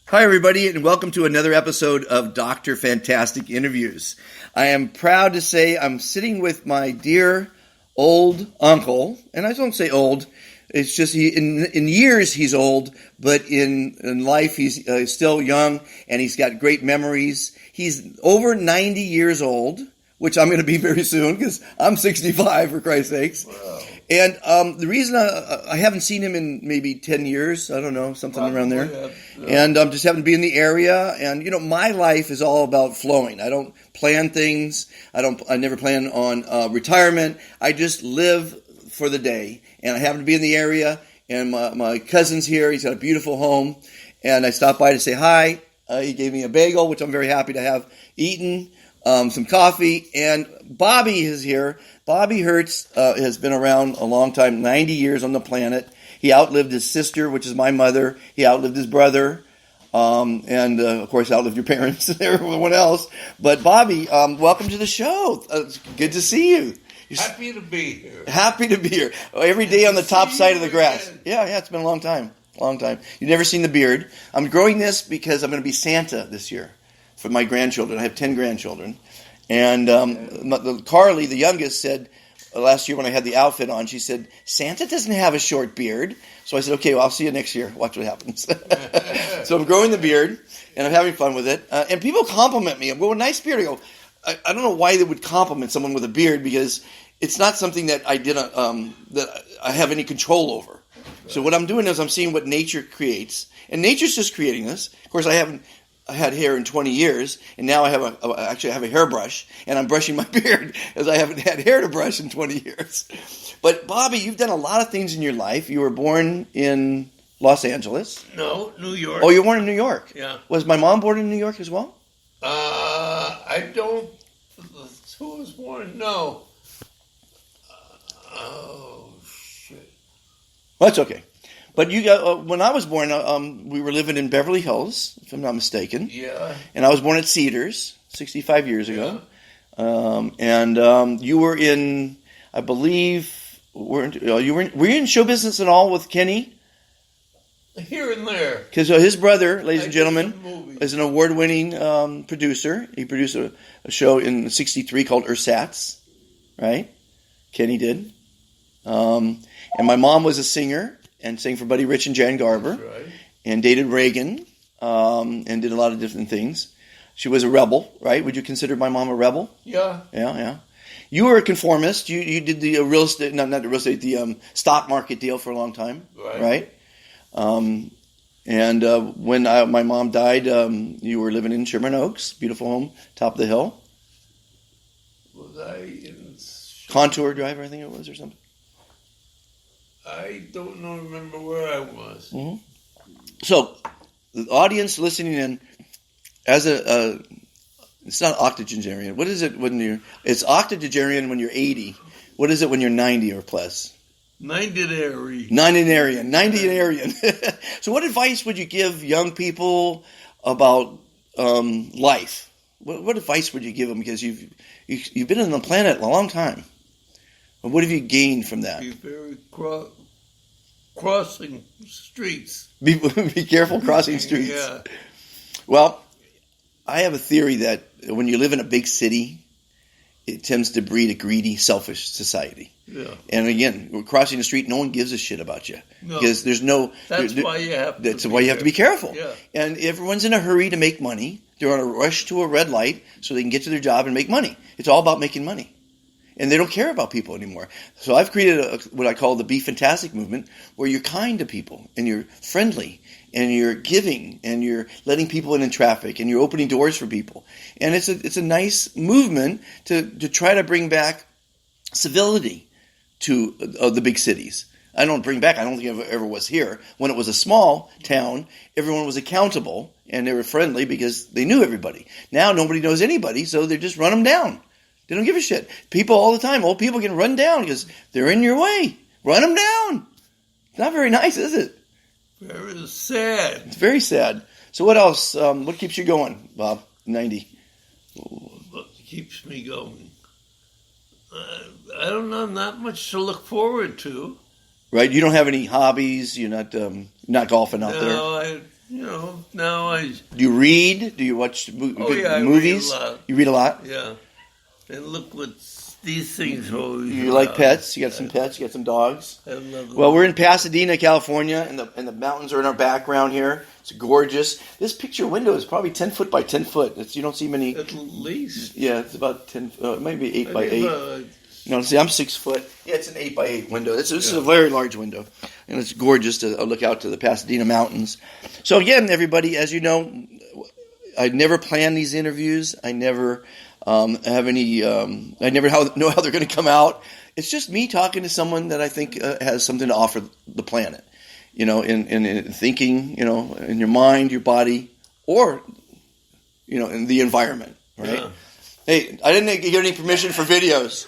Hi, everybody, and welcome to another episode of Dr. Fantastic Interviews. I am proud to say I'm sitting with my dear old uncle, and I don't say old, it's just in years he's old, but in life he's still young, and he's got great memories. He's over 90 years old, which I'm going to be very soon because I'm 65, for Christ's sakes. Wow. And the reason I haven't seen him in maybe 10 years, I don't know, something around there. And just happen to be in the area. And, my life is all about flowing. I don't plan things. I never plan on retirement. I just live for the day. And I happen to be in the area. And my cousin's here. He's got a beautiful home. And I stopped by to say hi. He gave me a bagel, which I'm very happy to have eaten. Some coffee, and Bobby is here. Bobby Hertz has been around a long time, 90 years on the planet. He outlived his sister, which is my mother. He outlived his brother, and of course outlived your parents and everyone else. But Bobby, welcome to the show. It's good to see you. Happy to be here. Happy to be here. Every day on the top side of the grass. Yeah, it's been a long time. Long time. You've never seen the beard. I'm growing this because I'm going to be Santa this year for my grandchildren. I have 10 grandchildren. And Carly, the youngest, said last year when I had the outfit on, she said, Santa doesn't have a short beard. So I said, okay, well, I'll see you next year. Watch what happens. So I'm growing the beard, and I'm having fun with it. And people compliment me. I'm going, nice beard. I go, I don't know why they would compliment someone with a beard, because it's not something that I did that I have any control over. So what I'm doing is I'm seeing what nature creates. And nature's just creating this. Of course, I had hair in 20 years, and now I have a hairbrush, and I'm brushing my beard as I haven't had hair to brush in 20 years. But Bobby, you've done a lot of things in your life. You were born in Los Angeles. No, New York. Oh, you were born in New York. Yeah. Was my mom born in New York as well? I don't. Who was born? No. Oh shit. Well, that's okay. But you got when I was born, we were living in Beverly Hills, if I'm not mistaken. Yeah. And I was born at Cedars 65 years ago. And you were in, I believe, were you in show business at all with Kenny? Here and there. Because his brother, ladies and gentlemen, is an award-winning producer. He produced a show in '63 called Ersatz, right? Kenny did. And my mom was a singer and sang for Buddy Rich and Jan Garber. That's right. And dated Reagan and did a lot of different things. She was a rebel, right? Would you consider my mom a rebel? Yeah. Yeah. You were a conformist. You did the real estate, not the real estate, the stock market deal for a long time, right? And when my mom died, you were living in Sherman Oaks, beautiful home, top of the hill. Was I in Contour Drive, I think it was, or something. I don't remember where I was. Mm-hmm. So, the audience listening in, as it's not octogenarian. What is it when it's octogenarian when you're 80. What is it when you're 90 or plus? 90-narian. 90-narian. So what advice would you give young people about life? What advice would you give them? Because you've been on the planet a long time. What have you gained from that? Be very crossing streets. Be careful crossing streets. Yeah. Well, I have a theory that when you live in a big city, it tends to breed a greedy, selfish society. Yeah. And again, crossing the street, no one gives a shit about you. No. Because there's no... That's why you have to be careful. Yeah. And everyone's in a hurry to make money. They're on a rush to a red light so they can get to their job and make money. It's all about making money. And they don't care about people anymore. So I've created what I call the Be Fantastic movement, where you're kind to people, and you're friendly, and you're giving, and you're letting people in traffic, and you're opening doors for people. And it's a nice movement to try to bring back civility to the big cities. I don't think it ever was here. When it was a small town, everyone was accountable, and they were friendly because they knew everybody. Now nobody knows anybody, so they just run them down. They don't give a shit. People all the time, old people get run down because they're in your way. Run them down. It's not very nice, is it? Very sad. It's very sad. So what else? What keeps you going, Bob? 90. What keeps me going? I don't know. Not much to look forward to. Right? You don't have any hobbies. You're not golfing out there. No, Now I. Do you read? Do you watch I movies? read a lot. You read a lot? Yeah. And look what these things always. You like pets? You got some pets? You got some dogs? I love them. Well, we're in Pasadena, California, and the mountains are in our background here. It's gorgeous. This picture window is probably 10 foot by 10 foot. You don't see many. At least. Yeah, it's about 10. It might be 8 by 8. No, see, I'm 6 foot. Yeah, it's an 8 by 8 window. This is a very large window, and it's gorgeous to look out to the Pasadena mountains. So again, everybody, as you know, I never plan these interviews. I never have any. I never know how they're going to come out. It's just me talking to someone that I think has something to offer the planet. In thinking, in your mind, your body, or in the environment. Right? Yeah. Hey, I didn't get any permission for videos.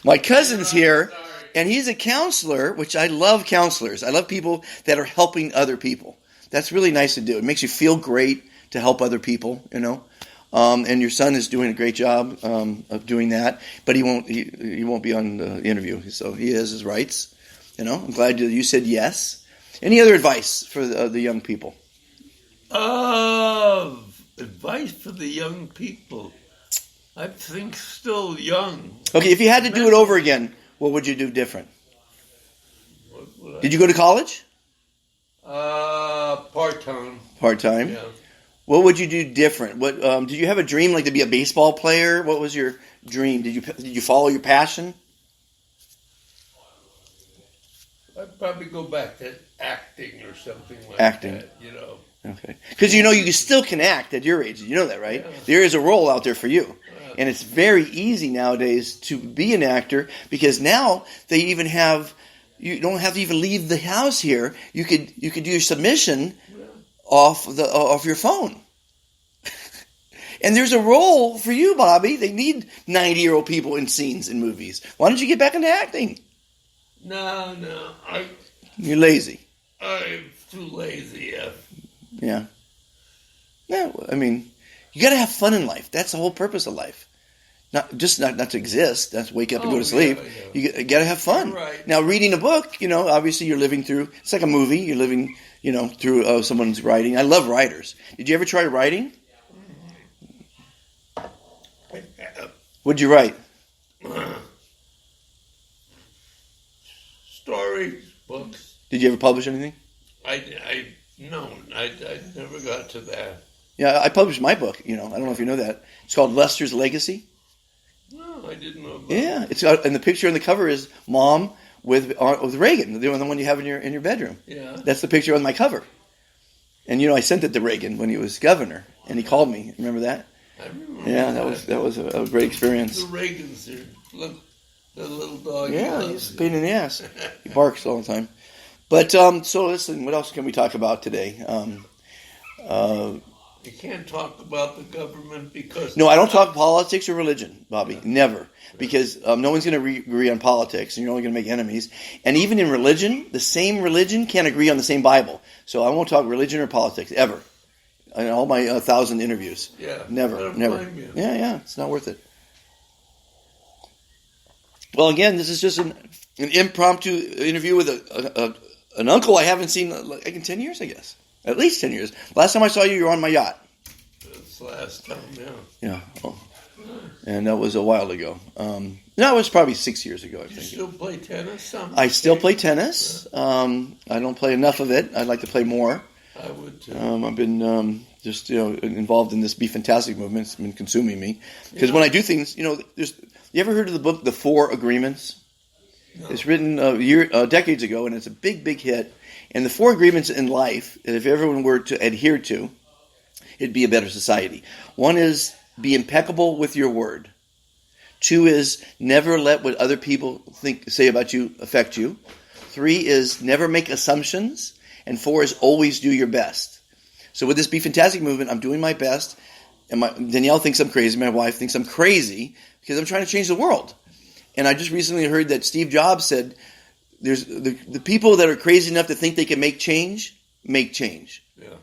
My cousin's here, and he's a counselor, which I love counselors. I love people that are helping other people. That's really nice to do. It makes you feel great to help other people, And your son is doing a great job of doing that, but he won't be on the interview, so he has his rights. I'm glad you said yes. Any other advice for the young people? Advice for the young people. I think still young. Okay, if you had to do it over again, what would you do different? Did you go to college? Part-time. Part-time? Yeah. What would you do different? What did you have a dream, like to be a baseball player? What was your dream? Did you follow your passion? I'd probably go back to acting or something like acting. That, Okay. Because you still can act at your age. You know that, right? Yeah. There is a role out there for you. And it's very easy nowadays to be an actor because now they even have, you don't have to even leave the house here. You could do your submission off your phone. And there's a role for you, Bobby. They need 90-year-old people in scenes in movies. Why don't you get back into acting? No. You're lazy. I'm too lazy, yeah. Yeah. No, I mean, you got to have fun in life. That's the whole purpose of life. Not to exist. That's wake up and go to sleep. Yeah. You got to have fun. Right. Now, reading a book, obviously you're living through. It's like a movie. You're living, through someone's writing. I love writers. Did you ever try writing? What'd you write? Stories, books. Did you ever publish anything? No, I never got to that. Yeah, I published my book. I don't know if you know that. It's called Lester's Legacy. No, I didn't know about Yeah, it's and the picture on the cover is Mom with Reagan, the one you have in your bedroom. Yeah, that's the picture on my cover. And I sent it to Reagan when he was governor, and he called me. Remember that? I remember. Yeah, that was a great experience. The Reagans, look, the little dog. Yeah, he's a pain in the ass. He barks all the time. But so listen, what else can we talk about today? You can't talk about the government because... No, I don't talk politics or religion, Bobby. Never. Because no one's going to agree on politics, and you're only going to make enemies. And even in religion, the same religion can't agree on the same Bible. So I won't talk religion or politics, ever. In all my 1,000 interviews. Yeah. Never. Yeah, it's not worth it. Well, again, this is just an impromptu interview with an uncle I haven't seen like in 10 years, I guess. At least 10 years. Last time I saw you were on my yacht. That's the last time, yeah. Yeah. Oh. And that was a while ago. No, it was probably 6 years ago, I think. You still play tennis? I still play tennis. I don't play enough of it. I'd like to play more. I would too. I've been just involved in this Be Fantastic movement. It's been consuming me. Because when I do things, you ever heard of the book The Four Agreements? No. It's written decades ago, and it's a big, big hit. And the four agreements in life, if everyone were to adhere to, it'd be a better society. One is be impeccable with your word. Two is never let what other people say about you affect you. Three is never make assumptions. And four is always do your best. So with this Be Fantastic movement, I'm doing my best. And Danielle thinks I'm crazy. My wife thinks I'm crazy because I'm trying to change the world. And I just recently heard that Steve Jobs said, "There's the people that are crazy enough to think they can make change, make change." Yeah.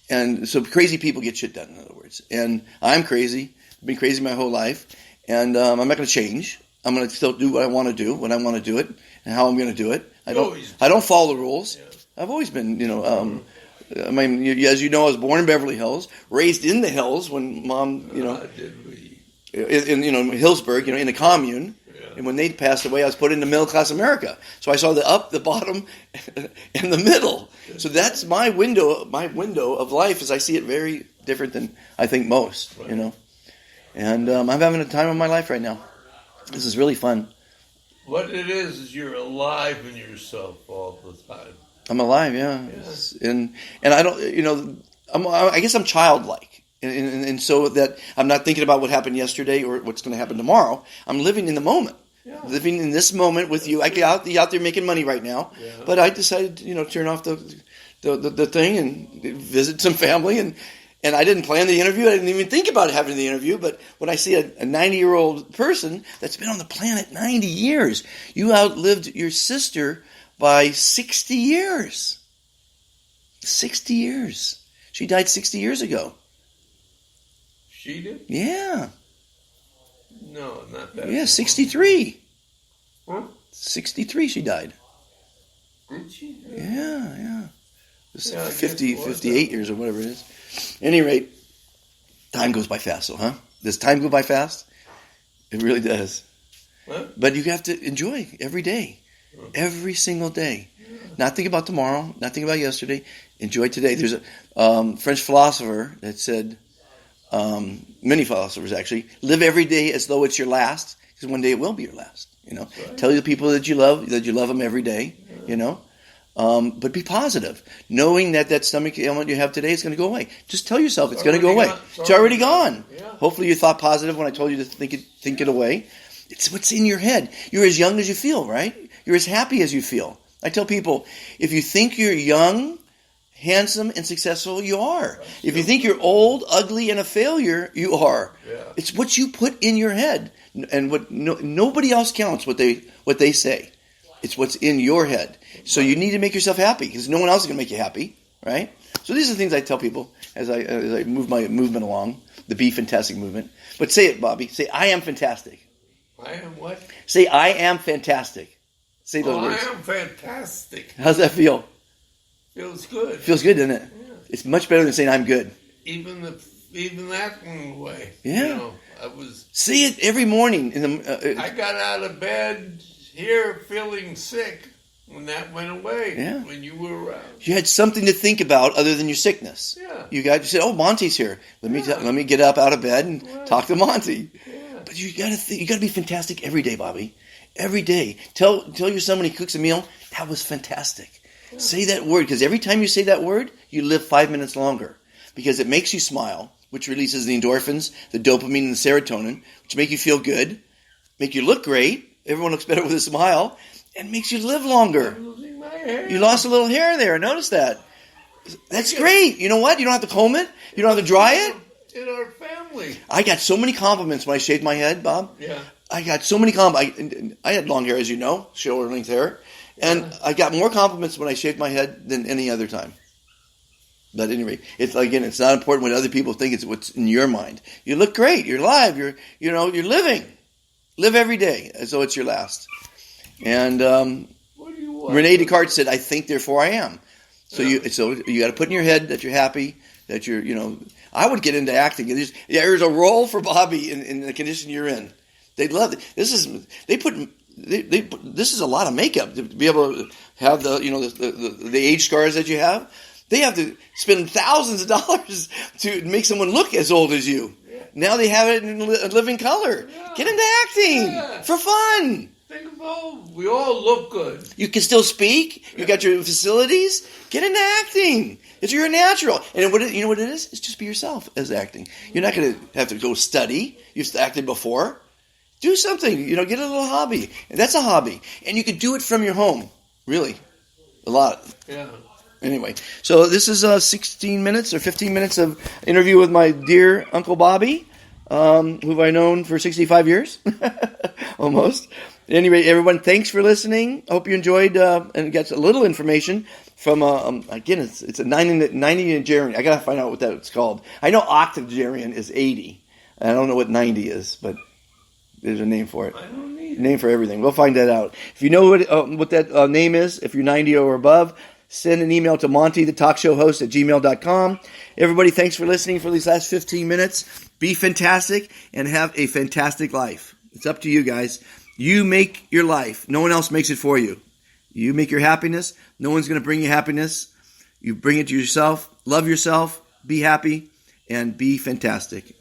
And so crazy people get shit done, in other words. And I'm crazy. I've been crazy my whole life. And I'm not going to change. I'm going to still do what I want to do, when I want to do it, and how I'm going to do it. I don't follow the rules. Yeah. I've always been, I mean, as you know, I was born in Beverly Hills, raised in the hills when Mom, Did we? in Hillsburg, in a commune. Yeah. And when they passed away, I was put into middle class America. So I saw the up, the bottom, and the middle. So that's my window. My window of life, as I see it, very different than I think most. Right. And I'm having a time of my life right now. This is really fun. What it is you're alive in yourself all the time. I'm alive, yeah. And I don't, I guess I'm childlike. And so that I'm not thinking about what happened yesterday or what's going to happen tomorrow. I'm living in the moment. Yeah. Living in this moment with you. I get out there making money right now. Yeah. But I decided to, turn off the thing and visit some family. And I didn't plan the interview. I didn't even think about having the interview. But when I see a 90-year-old person that's been on the planet 90 years, you outlived your sister by 60 years. 60 years. She died 60 years ago. She did? Yeah. No, not that. Yeah, 63. Huh? 63 she died. Did she? Yeah. Yeah, I guess 50, it was 58 that. years or whatever it is. At any rate, time goes by fast, so, huh? Does time go by fast? It really does. Huh? But you have to enjoy every day. Every single day. Not think about tomorrow, not think about yesterday. Enjoy today. There's a French philosopher that said, many philosophers actually, live every day as though it's your last, because one day it will be your last. Right. Tell the people that you love them every day. But be positive, knowing that stomach ailment you have today is going to go away. Just tell yourself it's going to go away. It's already gone. Yeah. Hopefully you thought positive when I told you to think it away. It's what's in your head. You're as young as you feel, right? You're as happy as you feel. I tell people, if you think you're young, handsome, and successful, you are. If you think you're old, ugly, and a failure, you are. Yeah. It's what you put in your head, and nobody else counts what they say. It's what's in your head. So you need to make yourself happy because no one else is going to make you happy, right? So these are the things I tell people as I move my movement along, the Be Fantastic movement. But say it, Bobby. Say, I am fantastic. I am what? Say, I am fantastic. Say those words. I am fantastic. How's that feel? Feels good. Feels good, doesn't it? Yeah. It's much better than saying I'm good. Even that went away. Yeah. I was. Say it every morning. I got out of bed here feeling sick when that went away. Yeah. When you were around. You had something to think about other than your sickness. Yeah. You said, "Oh, Monty's here. Let me get up out of bed and talk to Monty." Yeah. But you got to be fantastic every day, Bobby. Every day. Tell your son when he cooks a meal, that was fantastic. Yeah. Say that word, because every time you say that word, you live 5 minutes longer. Because it makes you smile, which releases the endorphins, the dopamine, and the serotonin, which make you feel good, make you look great. Everyone looks better with a smile, and makes you live longer. I'm losing my hair. You lost a little hair there. Notice that. That's great. You know what? You don't have to comb it. You don't have to dry it. In our family. I got so many compliments when I shaved my head, Bob. Yeah. I got so many compliments. I had long hair, as you know, shoulder length hair. And I got more compliments when I shaved my head than any other time. But anyway, it's not important what other people think. It's what's in your mind. You look great. You're alive. You're living. Live every day as though it's your last. And What do you want? Rene Descartes said, "I think, therefore I am." So you got to put in your head that you're happy, that you're, I would get into acting. There's a role for Bobby in the condition you're in. They'd love it. This is a lot of makeup to be able to have the age scars that you have. They have to spend thousands of dollars to make someone look as old as you. Yeah. Now they have it in living color. Yeah. Get into acting for fun. Think of we all look good. You can still speak. You got your facilities. Get into acting. You're a natural. And you know what it is? It's just be yourself as acting. You're not going to have to go study. You've acted before. Do something. Get a little hobby. And that's a hobby. And you can do it from your home. Really. A lot. Yeah. Anyway, so this is 16 minutes or 15 minutes of interview with my dear Uncle Bobby, who I've known for 65 years. Almost. At any rate, everyone, thanks for listening. I hope you enjoyed and got a little information from, again, it's a 90-geranian. I got to find out what that's called. I know octogenarian is 80. I don't know what 90 is, but there's a name for it. I don't need Name for everything. We'll find that out. If you know what that name is, if you're 90 or above, send an email to Monty, the talk show host, at gmail.com. Everybody, thanks for listening for these last 15 minutes. Be fantastic and have a fantastic life. It's up to you guys. You make your life. No one else makes it for you. You make your happiness. No one's going to bring you happiness. You bring it to yourself. Love yourself. Be happy and be fantastic.